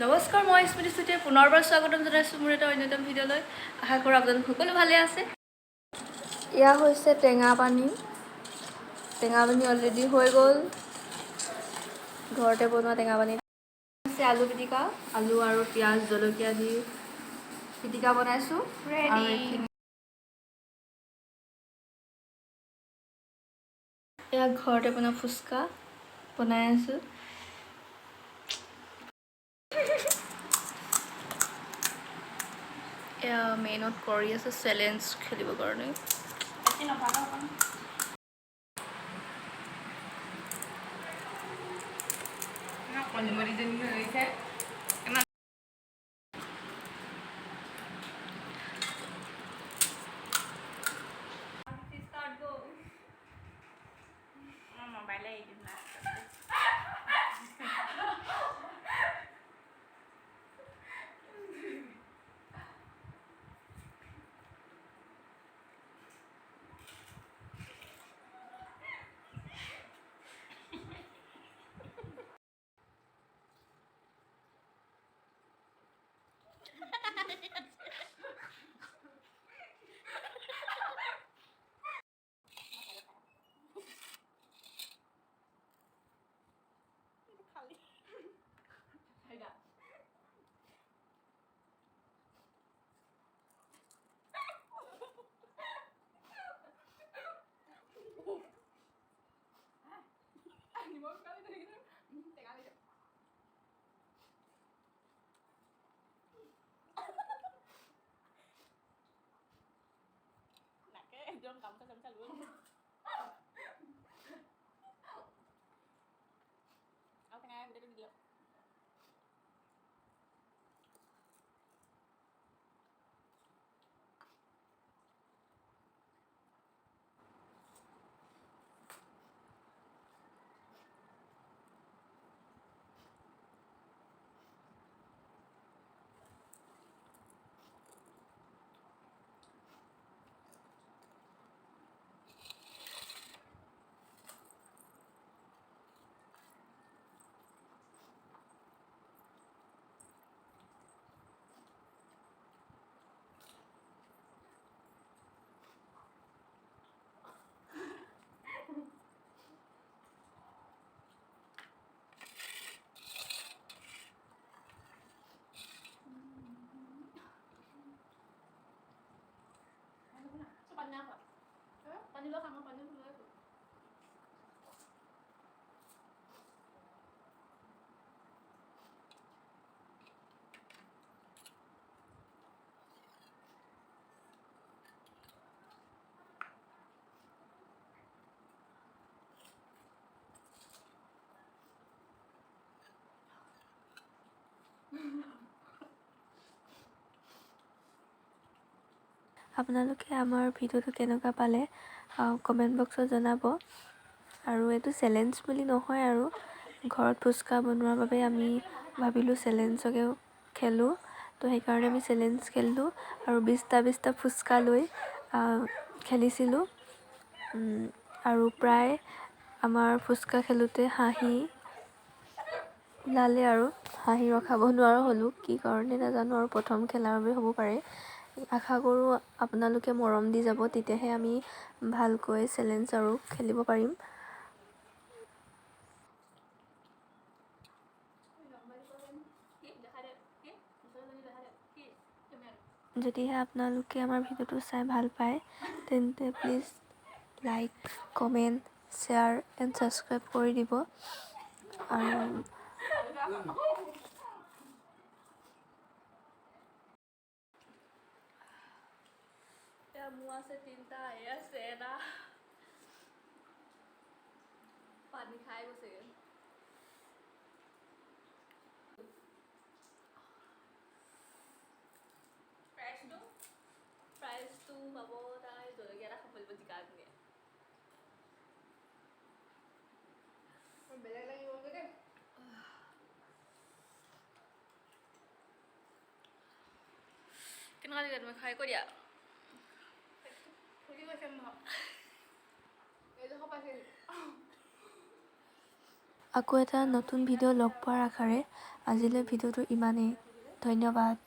নমস্কাৰ, মই স্মৃতি চুটিয়াই পুনৰবাৰ স্বাগতম জনাইছোঁ মোৰ এটা অন্যতম ভিডিঅ'লৈ। আশা কৰোঁ আপোনালোক সকলো ভালে আছে। এয়া হৈছে টেঙা পানী অলৰেডি হৈ গ'ল। ঘৰতে বনোৱা টেঙা পানী হৈছে আলু পিটিকা, আলু আৰু পিঁয়াজ জলকীয়া দি পিটিকা বনাইছোঁ। আৰু এয়া ঘৰতে বনোৱা ফুচকা বনাই আছোঁ। এয়া মেইনত কৰি আছে চেলেঞ্জ খেলিবৰ কাৰণে। আপোনালোকে আমাৰ ভিডিঅ'টো কেনেকুৱা পালে কমেণ্ট বক্সত জনাব। আৰু এইটো চেলেঞ্জ বুলি নহয় আৰু ঘৰত ফুচকা বনোৱাৰ বাবে আমি ভাবিলোঁ চেলেঞ্জকে খেলোঁ। তো সেইকাৰণে আমি চেলেঞ্জ খেলিলোঁ আৰু 20টা ফুচকা লৈ খেলিছিলোঁ। আৰু প্ৰায় আমাৰ ফুচকা খেলোঁতে হাঁহি ওলালে আৰু হাঁহি ৰখাব নোৱাৰা হ'লোঁ, কি কাৰণে নাজানো আৰু প্ৰথম খেলাৰ বাবে হ'ব পাৰে। আশা কৰোঁ আপোনালোকে মৰম দি যাব, তেতিয়াহে আমি ভালকৈ চেলেঞ্জ আৰু খেলিব পাৰিম। যদিহে আপোনালোকে আমাৰ ভিডিঅ'টো চাই ভাল পায় তেন্তে please like, comment, share and subscribe কৰি দিব। আৰু মোৰ আছে 3টা, আছে এটা পানী খাই গৈছেগৈ। প্ৰাইজটো পাব তাই জলকীয়া এটা খাব লাগিব, জিকা দিয়ে। বেলেগ লাগিব দেই। কেনেকুৱা লাগিলে তুমি খাই কৈ দিয়া। ফুলি গৈছে নহয় এইডোখৰ পাইছে। আকৌ এটা নতুন ভিডিঅ' লগ পোৱাৰ আশাৰে আজিলৈ ভিডিঅ'টো ইমানেই। ধন্যবাদ।